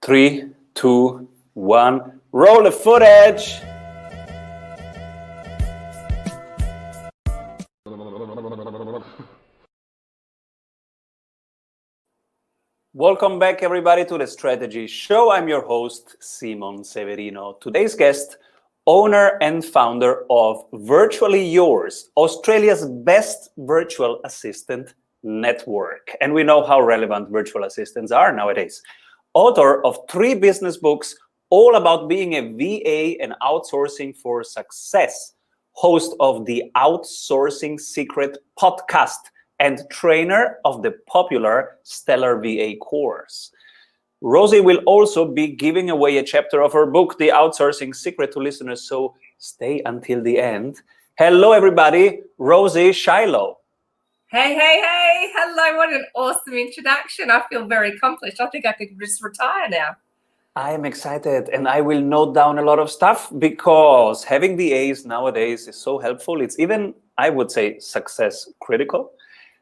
3, 2, 1. Roll the footage. Welcome back, everybody, to the Strategy Show. I'm your host, Severino. Today's guest, owner and founder of Virtually Yours, Australia's best virtual assistant network. And we know how relevant virtual assistants are nowadays. Author of 3 business books, all about being a VA and outsourcing for success. Host of the Outsourcing Secret podcast and trainer of the popular Stellar VA course. Rosie will also be giving away a chapter of her book, The Outsourcing Secret, to listeners, so stay until the end. Hello, everybody. Rosie, Shilo. Hey. Hello, what an awesome introduction. I feel very accomplished. I think I could just retire now. I am excited, and I will note down a lot of stuff because having VAs nowadays is so helpful. It's even, I would say, success critical.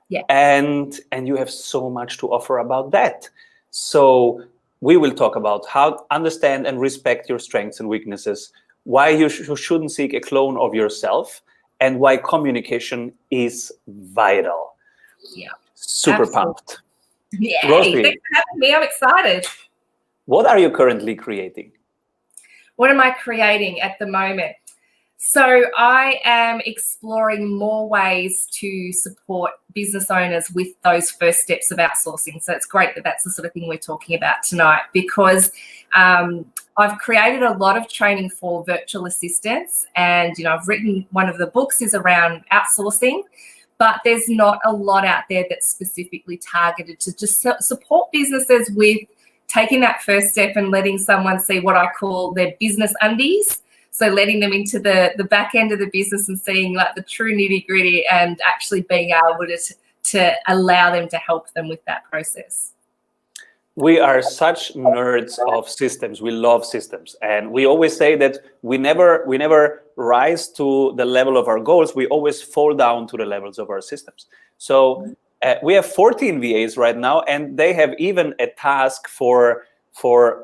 Yeah. And you have so much to offer about that. So we will talk about how to understand and respect your strengths and weaknesses, why you shouldn't seek a clone of yourself, and why communication is vital. Yeah. Super Absolutely. pumped. Yay, Rosie, thanks for having me. I'm excited. what are you currently creating? What am I creating at the moment? So I am exploring more ways to support business owners with those first steps of outsourcing. So it's great that that's the sort of thing we're talking about tonight, because I've created a lot of training for virtual assistants, and I've written, one of the books is around outsourcing, but there's not a lot out there that's specifically targeted to just support businesses with taking that first step and letting someone see what I call their business undies. So letting them into the back end of the business and seeing like the true nitty gritty and actually being able to allow them to help them with that process. We are such nerds of systems. We love systems. And we always say that we never rise to the level of our goals. We always fall down to the levels of our systems. So we have 14 VAs right now, and they have even a task for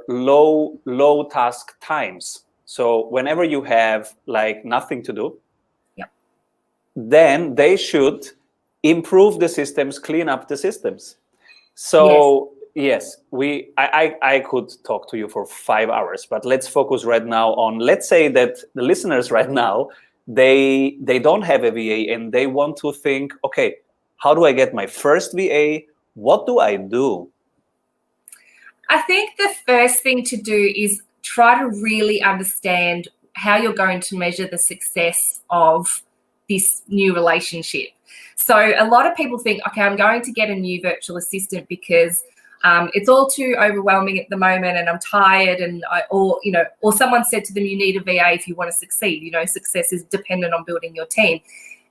low task times. So whenever you have like nothing to do, then they should improve the systems, clean up the systems. So yes, I could talk to you for 5 hours, but let's focus right now on, let's say that the listeners right now, they don't have a VA and they want to think, okay, how do I get my first VA? What do I do? I think the first thing to do is try to really understand how you're going to measure the success of this new relationship. So a lot of people think, okay, I'm going to get a new virtual assistant because it's all too overwhelming at the moment and I'm tired, and or someone said to them, you need a VA if you want to succeed. Success is dependent on building your team.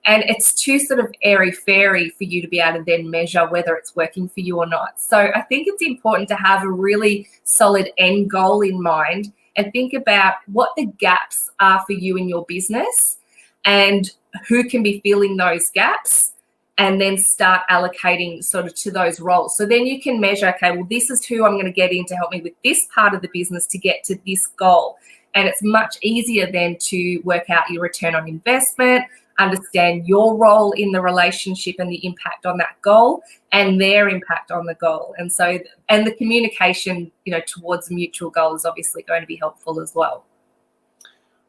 And it's too sort of airy-fairy for you to be able to then measure whether it's working for you or not. So I think it's important to have a really solid end goal in mind and think about what the gaps are for you in your business and who can be filling those gaps, and then start allocating sort of to those roles. So then you can measure, okay, well, this is who I'm going to get in to help me with this part of the business to get to this goal. And it's much easier then to work out your return on investment, understand your role in the relationship and the impact on that goal and their impact on the goal. And so, and the communication, towards a mutual goal is obviously going to be helpful as well.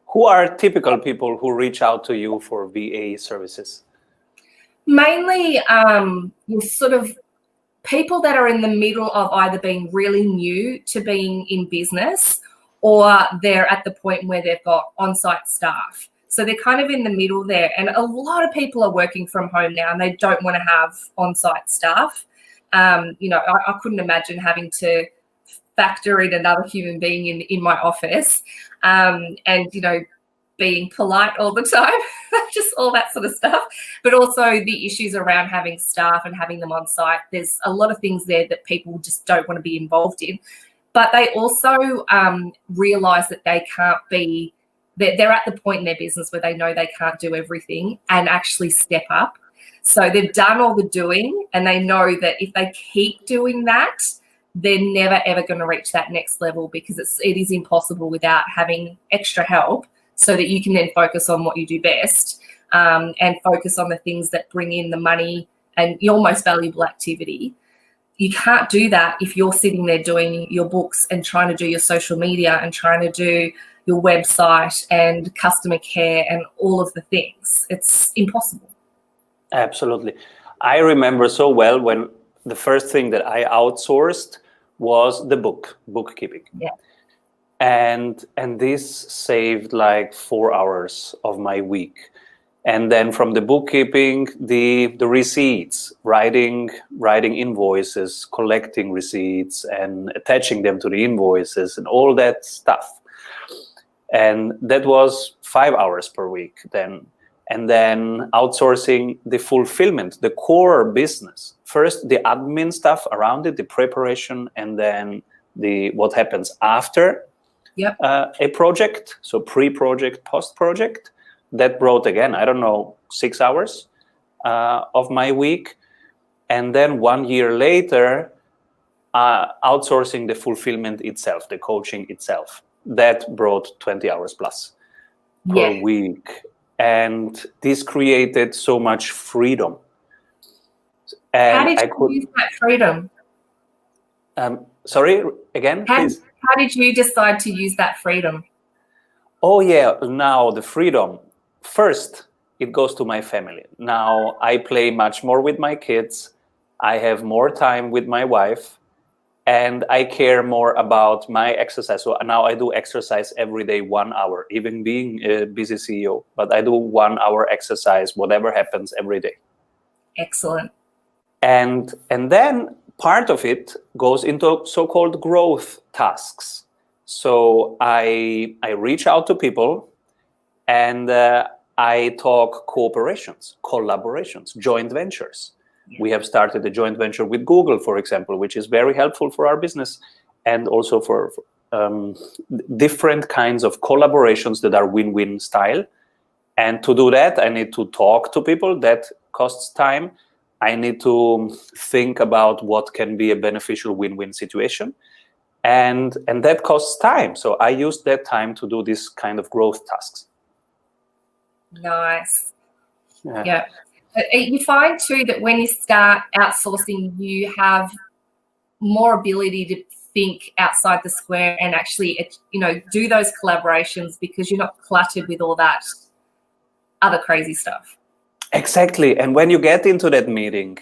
Who are typical people who reach out to you for VA services? Mainly sort of people that are in the middle of either being really new to being in business, or they're at the point where they've got on-site staff. So they're kind of in the middle there. And a lot of people are working from home now and they don't want to have on-site staff. I couldn't imagine having to factor in another human being in my office and, being polite all the time, just all that sort of stuff. But also the issues around having staff and having them on site. There's a lot of things there that people just don't want to be involved in. But they also realise that they can't be, they're at the point in their business where they know they can't do everything and actually step up. So they've done all the doing and they know that if they keep doing that, they're never ever going to reach that next level, because it is impossible without having extra help, so that you can then focus on what you do best, and focus on the things that bring in the money and your most valuable activity. You can't do that if you're sitting there doing your books and trying to do your social media and trying to do your website and customer care and all of the things. It's impossible. Absolutely. I remember so well when the first thing that I outsourced was the bookkeeping. Yeah. And this saved like 4 hours of my week. And then from the bookkeeping, the receipts, writing invoices, collecting receipts and attaching them to the invoices and all that stuff. And that was 5 hours per week then. And then outsourcing the fulfillment, the core business. First, the admin stuff around it, the preparation, and then what happens after a project. So pre-project, post-project. That brought, again, 6 hours of my week. And then 1 year later, outsourcing the fulfillment itself, the coaching itself. That brought 20 hours plus per week. And this created so much freedom. And how did you use that freedom? Sorry, again, please. How did you decide to use that freedom? Oh, yeah. Now the freedom. First, it goes to my family. Now I play much more with my kids. I have more time with my wife. And I care more about my exercise. So now I do exercise every day, 1 hour, even being a busy CEO. But I do 1 hour exercise, whatever happens, every day. Excellent. And then part of it goes into so-called growth tasks. So I reach out to people and I talk collaborations, joint ventures. We have started a joint venture with Google, for example, which is very helpful for our business, and also for different kinds of collaborations that are win-win style. And to do that, I need to talk to people. That costs time. I need to think about what can be a beneficial win-win situation. And that costs time. So I use that time to do this kind of growth tasks. Nice. Yeah. You find too that when you start outsourcing, you have more ability to think outside the square and actually, do those collaborations, because you're not cluttered with all that other crazy stuff. Exactly. And when you get into that meeting,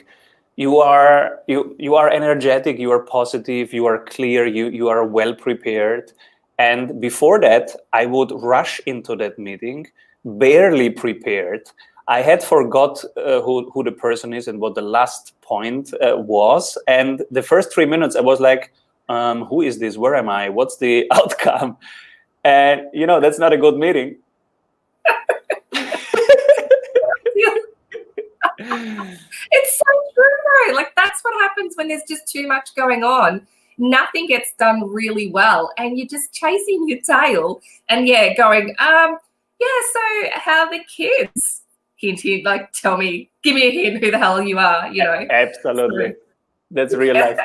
you are energetic, you are positive, you are clear, you are well prepared. And before that, I would rush into that meeting, barely prepared. I had forgot who the person is and what the last point was. And the first 3 minutes, I was like, who is this? Where am I? What's the outcome? And, that's not a good meeting. It's so true, though. Like, that's what happens when there's just too much going on. Nothing gets done really well. And you're just chasing your tail and, going, so how are the kids? Hint, like, tell me, give me a hint who the hell you are, Absolutely. That's real life.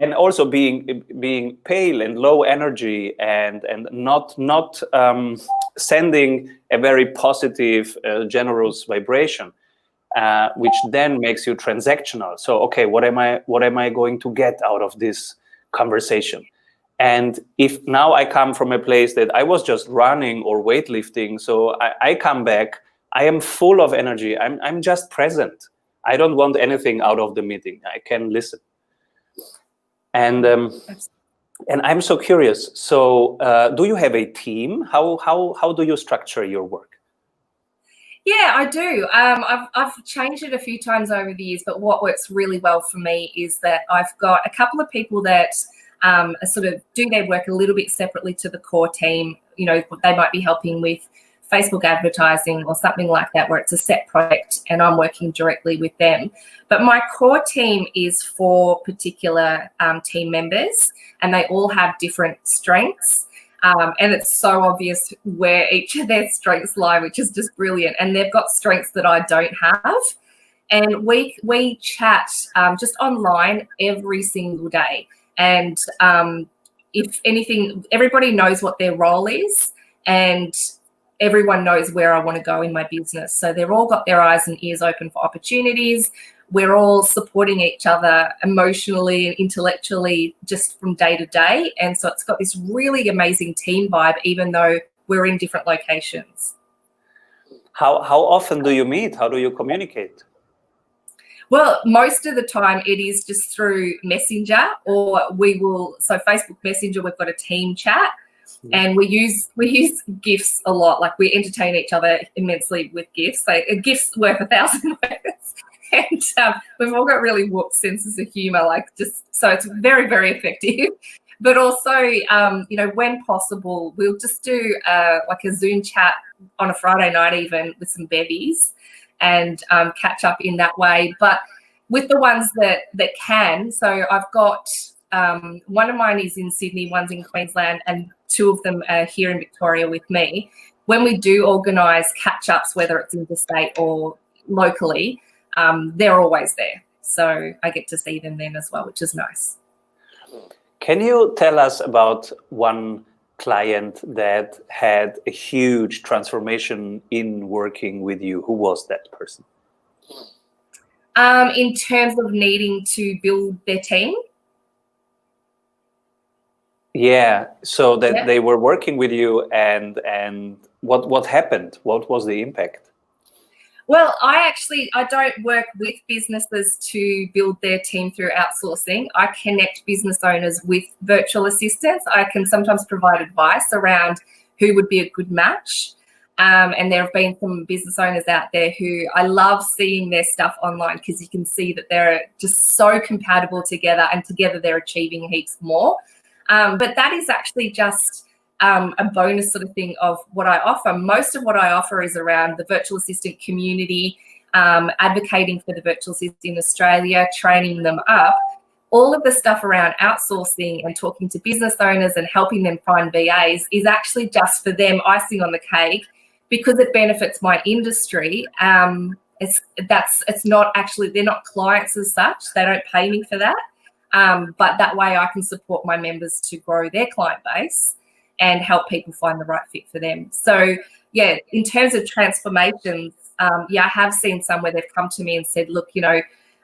And also being pale and low energy and not sending a very positive, generous vibration, which then makes you transactional. So, okay, what am I going to get out of this conversation? And if now I come from a place that I was just running or weightlifting, so I come back, I am full of energy. I'm just present. I don't want anything out of the meeting. I can listen. And I'm so curious. So, do you have a team? How do you structure your work? Yeah, I do. I've changed it a few times over the years, but what works really well for me is that I've got a couple of people that sort of do their work a little bit separately to the core team. They might be helping with Facebook advertising or something like that, where it's a set project and I'm working directly with them. But my core team is 4 particular team members, and they all have different strengths. And it's so obvious where each of their strengths lie, which is just brilliant. And they've got strengths that I don't have. And we chat just online every single day. And if anything, everybody knows what their role is, and everyone knows where I want to go in my business. So they've all got their eyes and ears open for opportunities. We're all supporting each other emotionally and intellectually just from day to day. And so it's got this really amazing team vibe, even though we're in different locations. How often do you meet? How do you communicate? Well, most of the time it is just through Messenger, or so Facebook Messenger, we've got a team chat. And we use GIFs a lot. Like, we entertain each other immensely with GIFs. So a GIF's worth 1,000 words. And we've all got really warped senses of humour, so it's very, very effective. But also, when possible, we'll just do a Zoom chat on a Friday night even with some bevies, and catch up in that way. But with the ones that can, so I've got one of mine is in Sydney, one's in Queensland, and two of them are here in Victoria with me. When we do organise catch-ups, whether it's interstate or locally, they're always there. So I get to see them then as well, which is nice. Can you tell us about one client that had a huge transformation in working with you? Who was that person? In terms of needing to build their team? Yeah, so that they were working with you, and what happened? What was the impact? Well, I don't work with businesses to build their team through outsourcing. I connect business owners with virtual assistants. I can sometimes provide advice around who would be a good match. And there have been some business owners out there who I love seeing their stuff online, because you can see that they're just so compatible together, and together they're achieving heaps more. But that is actually just a bonus sort of thing of what I offer. Most of what I offer is around the virtual assistant community, advocating for the virtual assistants in Australia, training them up. All of the stuff around outsourcing and talking to business owners and helping them find VAs is actually just for them, icing on the cake, because it benefits my industry. It's not actually, they're not clients as such. They don't pay me for that. But that way I can support my members to grow their client base and help people find the right fit for them. So, yeah, in terms of transformations, I have seen some where they've come to me and said, look,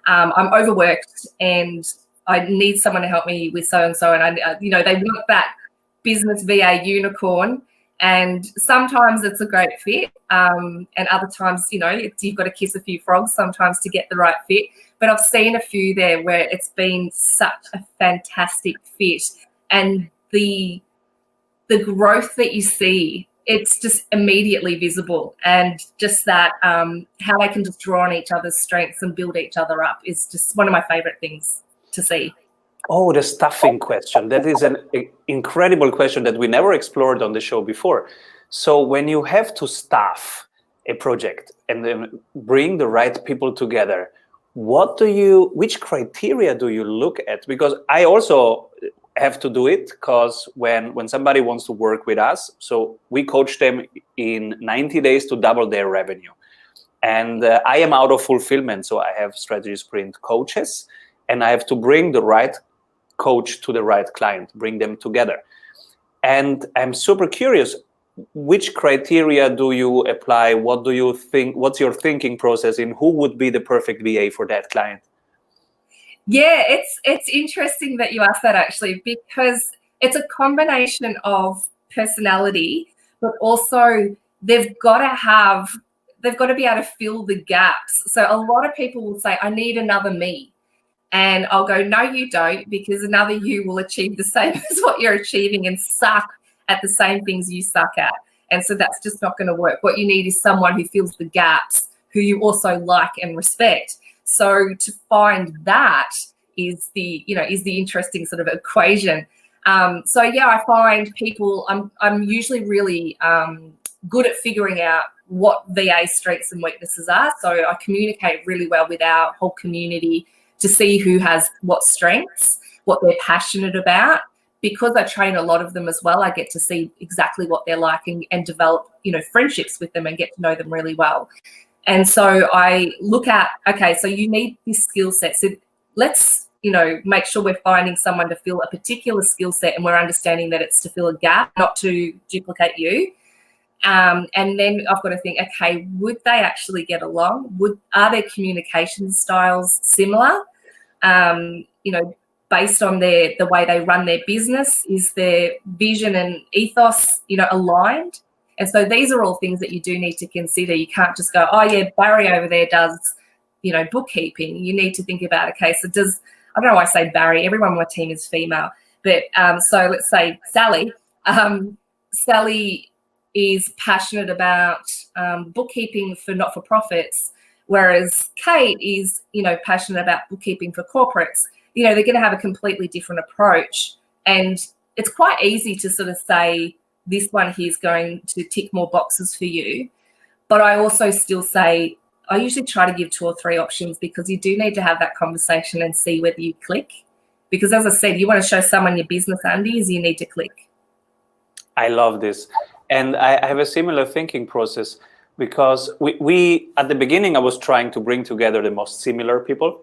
I'm overworked and I need someone to help me with so-and-so. And, they want that business VA unicorn. And sometimes it's a great fit. And other times, you've got to kiss a few frogs sometimes to get the right fit. But I've seen a few there where it's been such a fantastic fit, and the growth that you see, it's just immediately visible, and just that how they can just draw on each other's strengths and build each other up is just one of my favorite things to see. Oh, the staffing question. That is an incredible question that we never explored on the show before. So when you have to staff a project and then bring the right people together, which criteria do you look at? Because I also have to do it, because when somebody wants to work with us, so we coach them in 90 days to double their revenue. And I am out of fulfillment, so I have strategy sprint coaches, and I have to bring the right coach to the right client, bring them together. And I'm super curious, which criteria do you apply? What do you think? What's your thinking process in who would be the perfect VA for that client? Yeah, it's interesting that you asked that, actually, because it's a combination of personality, but also they've got to be able to fill the gaps. So a lot of people will say, I need another me. And I'll go, no, you don't, because another you will achieve the same as what you're achieving and suck at the same things you suck at. And so that's just not going to work. What you need is someone who fills the gaps, who you also like and respect. So to find that is the interesting sort of equation. I find people, I'm usually really good at figuring out what VA strengths and weaknesses are. So I communicate really well with our whole community to see who has what strengths, what they're passionate about. Because I train a lot of them as well, I get to see exactly what they're like and develop, friendships with them and get to know them really well. And so I look at, okay, so you need this skill set. So let's make sure we're finding someone to fill a particular skill set, and we're understanding that it's to fill a gap, not to duplicate you. And then I've got to think, okay, would they actually get along? Are their communication styles similar? Based on the way they run their business, is their vision and ethos, aligned? And so these are all things that you do need to consider. You can't just go, oh yeah, Barry over there does, bookkeeping. You need to think about, okay, so I don't know why I say Barry, everyone on my team is female, but so let's say Sally. Sally is passionate about bookkeeping for not-for-profits, whereas Kate is, passionate about bookkeeping for corporates. They're going to have a completely different approach. And it's quite easy to sort of say, this one here is going to tick more boxes for you. But I also still say, I usually try to give 2 or 3 options, because you do need to have that conversation and see whether you click. Because as I said, you want to show someone your business undies, you need to click. I love this. And I have a similar thinking process, because we at the beginning, I was trying to bring together the most similar people.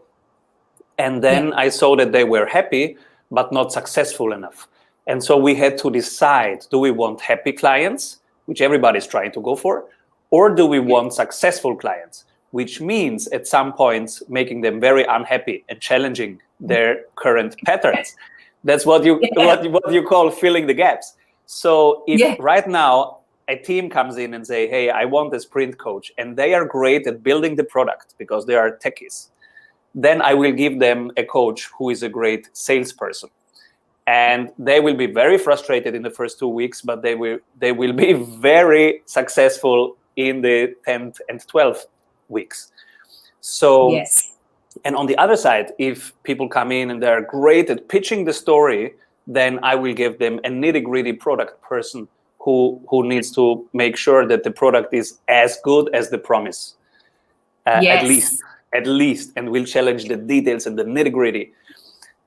And then I saw that they were happy, but not successful enough. And so we had to decide, do we want happy clients, which everybody's trying to go for, or do we want successful clients, which means at some points making them very unhappy and challenging their current patterns. That's what you call filling the gaps. So if right now a team comes in and say, hey, I want a sprint coach, and they are great at building the product because they are techies, then I will give them a coach who is a great salesperson. And they will be very frustrated in the first 2 weeks, but they will be very successful in the 10th and 12th weeks. So, and on the other side, if people come in and they're great at pitching the story, then I will give them a nitty-gritty product person who needs to make sure that the product is as good as the promise, at least, and will challenge the details and the nitty-gritty.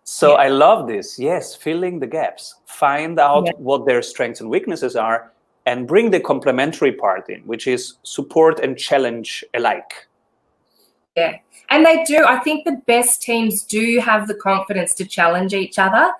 So I love this. Yes, filling the gaps. Find out what their strengths and weaknesses are, and bring the complementary part in, which is support and challenge alike. Yeah, and they do. I think the best teams do have the confidence to challenge each other.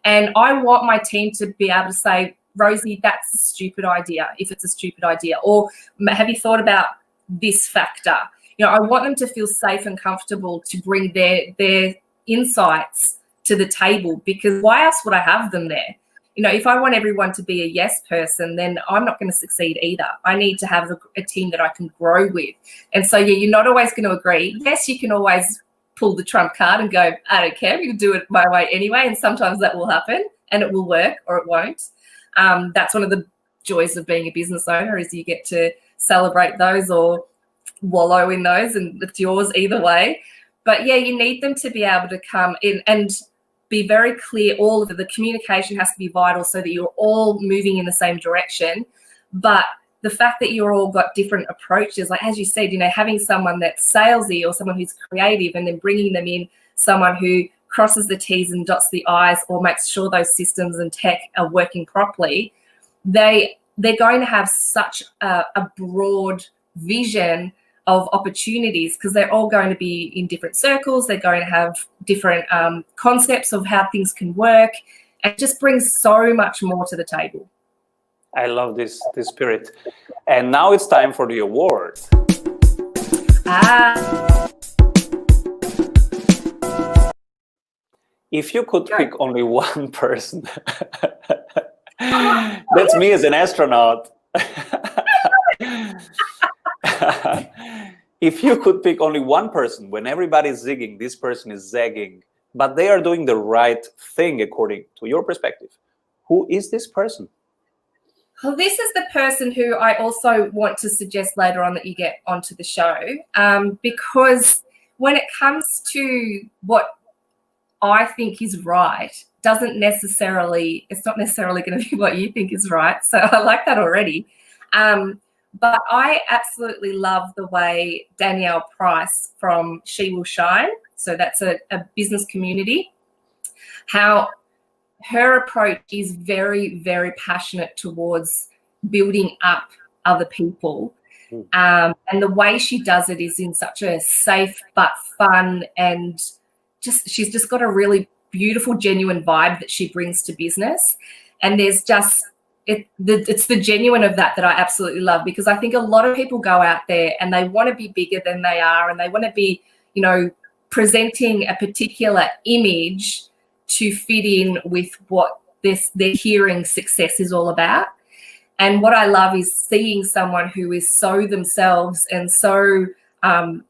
And I want my team to be able to say, Rosie, that's a stupid idea, if it's a stupid idea. Or have you thought about this factor? I want them to feel safe and comfortable to bring their insights to the table, because why else would I have them there? If I want everyone to be a yes person, then I'm not going to succeed either. I need to have a team that I can grow with. And so, you're not always going to agree. Yes, you can always pull the trump card and go, I don't care, you do it my way anyway. And sometimes that will happen and it will work or it won't. That's one of the joys of being a business owner, is you get to celebrate those or wallow in those, and it's yours either way. But you need them to be able to come in and be very clear. All of the communication has to be vital so that you're all moving in the same direction. But the fact that you're all got different approaches, like as you said, having someone that's salesy or someone who's creative, and then bringing them in someone who crosses the T's and dots the I's, or makes sure those systems and tech are working properly, they're going to have such a broad vision of opportunities, because they're all going to be in different circles. They're going to have different concepts of how things can work, and it just brings so much more to the table. I love this spirit. And now it's time for the award. If you could pick only one person, that's me as an astronaut. If you could pick only one person, when everybody's zigging, this person is zagging, but they are doing the right thing according to your perspective, who is this person? Well, this is the person who I also want to suggest later on that you get onto the show, because when it comes to what I think is right, it's not necessarily going to be what you think is right. So I like that already. But I absolutely love the way Danielle Price from She Will Shine, so that's a business community, how her approach is very, very passionate towards building up other people. And the way she does it is in such a safe but fun and she's just got a really beautiful, genuine vibe that she brings to business. And there's just, it's the genuine of that I absolutely love, because I think a lot of people go out there and they want to be bigger than they are, and they want to be, you know, presenting a particular image to fit in with what they're hearing success is all about. And what I love is seeing someone who is so themselves and so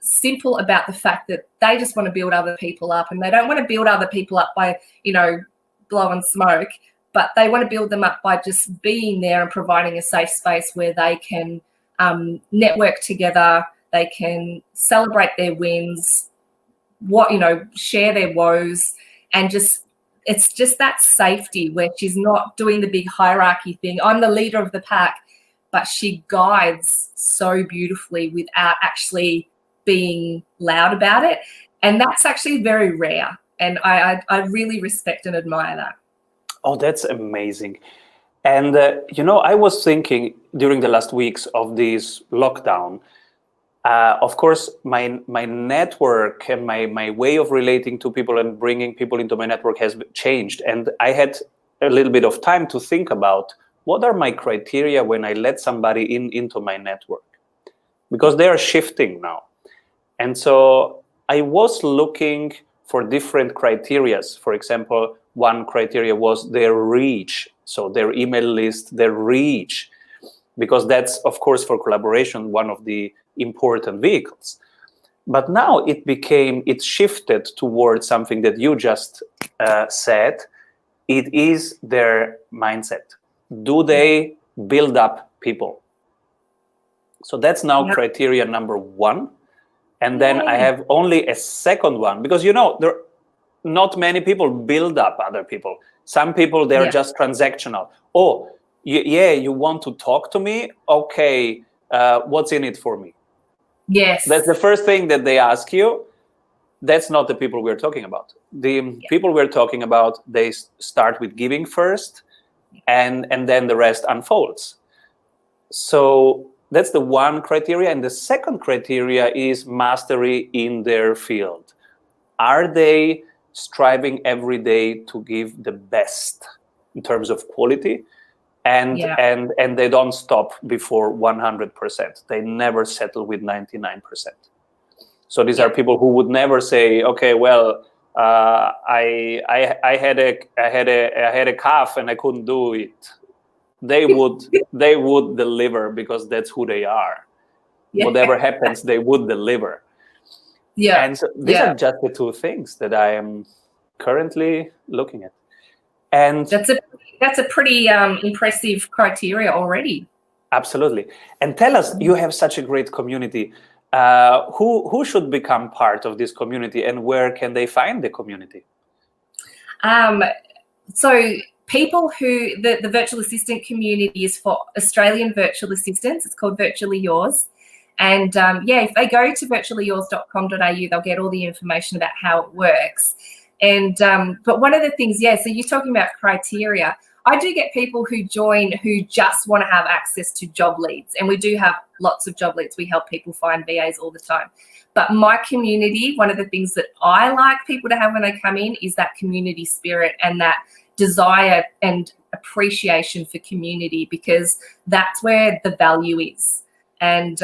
simple about the fact that they just want to build other people up, and they don't want to build other people up by, you know, blowing smoke, but they want to build them up by just being there and providing a safe space where they can network together, they can celebrate their wins, share their woes, and it's just that safety where she's not doing the big hierarchy thing. I'm the leader of the pack, but she guides so beautifully without actually being loud about it. And that's actually very rare. And I really respect and admire that. Oh, that's amazing. And, I was thinking during the last weeks of this lockdown, of course, my network and my way of relating to people and bringing people into my network has changed. And I had a little bit of time to think about what are my criteria when I let somebody into my network, because they are shifting now. And so I was looking for different criterias. For example, one criteria was their reach. So their email list, their reach, because that's, of course, for collaboration, one of the important vehicles. But now it shifted towards something that you just said. It is their mindset. Do they build up people? So that's now criteria number one. And then I have only a second one, because, there not many people build up other people. Some people, they're just transactional. Oh, you want to talk to me? Okay, what's in it for me? Yes. That's the first thing that they ask you. That's not the people we're talking about. The people we're talking about, they start with giving first, and then the rest unfolds. So that's the one criteria. And the second criteria is mastery in their field. Are they striving every day to give the best in terms of quality? And they don't stop before 100%. They never settle with 99%. So these are people who would never say, okay, well, I had a calf and I couldn't do it. They would deliver, because that's who they are. Whatever happens, they would deliver. Yeah. And so these are just the two things that I am currently looking at. And that's a pretty impressive criteria already. Absolutely. And tell us, you have such a great community. Who should become part of this community, and where can they find the community? So people who, the virtual assistant community is for Australian virtual assistants. It's called Virtually Yours. And if they go to virtuallyyours.com.au, they'll get all the information about how it works. And but one of the things, so you're talking about criteria. I do get people who join who just want to have access to job leads, and we do have lots of job leads. We help people find VAs all the time. But my community, one of the things that I like people to have when they come in is that community spirit and that desire and appreciation for community, because that's where the value is. And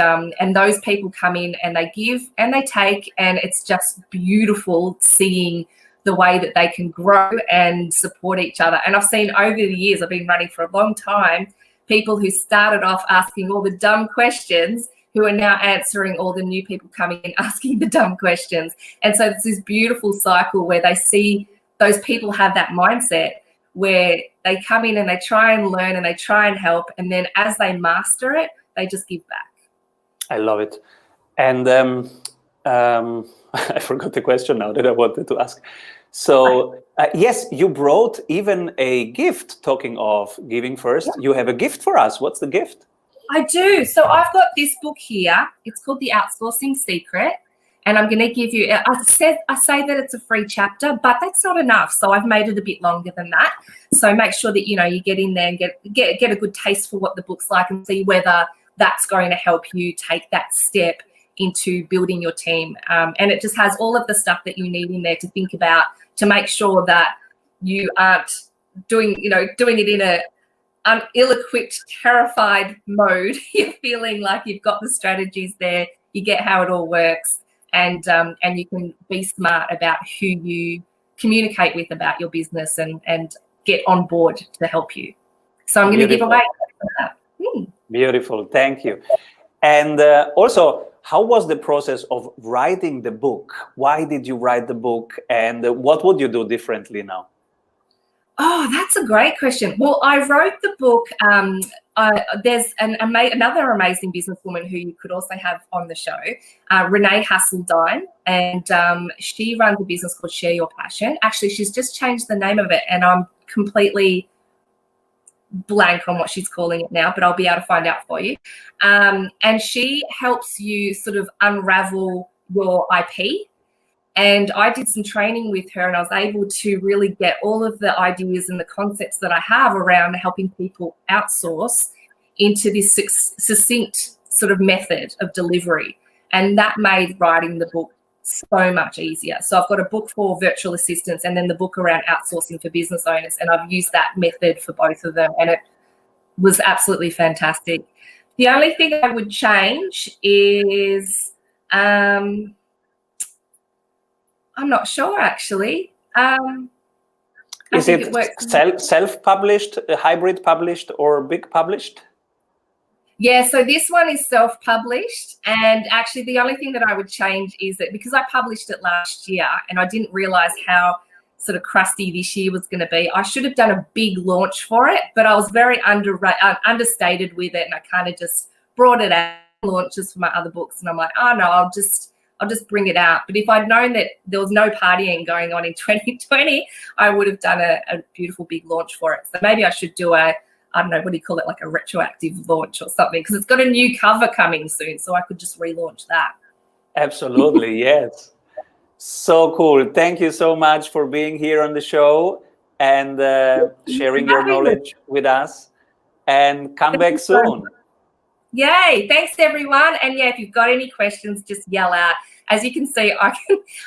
those people come in and they give and they take, and it's just beautiful seeing the way that they can grow and support each other. And I've seen over the years, I've been running for a long time, people who started off asking all the dumb questions who are now answering all the new people coming in asking the dumb questions. And so it's this beautiful cycle where they see those people have that mindset where they come in and they try and learn and they try and help. And then as they master it, they just give back. I love it. And I forgot the question now that I wanted to ask. So yes, you brought even a gift. Talking of giving first, you have a gift for us. What's the gift? I do. So I've got this book here. It's called The Outsourcing Secret. And I'm going to give you, I say that it's a free chapter, but that's not enough. So I've made it a bit longer than that. So make sure that, you get in there and get a good taste for what the book's like and see whether that's going to help you take that step into building your team. And it just has all of the stuff that you need in there to think about, to make sure that you aren't doing it in a ill-equipped, terrified mode. You're feeling like you've got the strategies there, you get how it all works, and you can be smart about who you communicate with about your business and get on board to help you. So I'm going to give away that. Beautiful, thank you. And also, how was the process of writing the book? Why did you write the book, and what would you do differently now? Oh, that's a great question. Well, I wrote the book. There's another amazing businesswoman who you could also have on the show, Renee Hasseldine, and she runs a business called Share Your Passion. Actually, she's just changed the name of it, and I'm completely blank on what she's calling it now, but I'll be able to find out for you. And she helps you sort of unravel your IP. And I did some training with her, and I was able to really get all of the ideas and the concepts that I have around helping people outsource into this succinct sort of method of delivery. And that made writing the book so much easier. So I've got a book for virtual assistants and then the book around outsourcing for business owners. And I've used that method for both of them, and it was absolutely fantastic. The only thing I would change is... I'm not sure, actually. Is it self-published, hybrid published, or big published? Yeah, so this one is self-published. And actually, the only thing that I would change is that because I published it last year and I didn't realize how sort of crusty this year was going to be, I should have done a big launch for it, but I was very understated with it, and I kind of just brought it out, launches for my other books, and I'm like, oh no, I'll just bring it out. But if I'd known that there was no partying going on in 2020, I would have done a beautiful big launch for it. So maybe I should do I don't know, what do you call it, like a retroactive launch or something, because it's got a new cover coming soon, so I could just relaunch that. Absolutely, yes. So cool. Thank you so much for being here on the show and sharing your knowledge with us. And come back soon. Yay, thanks everyone. And yeah, if you've got any questions, just yell out. As you can see,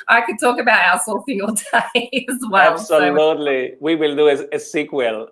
I could talk about outsourcing all day as well. Absolutely. So we will do a sequel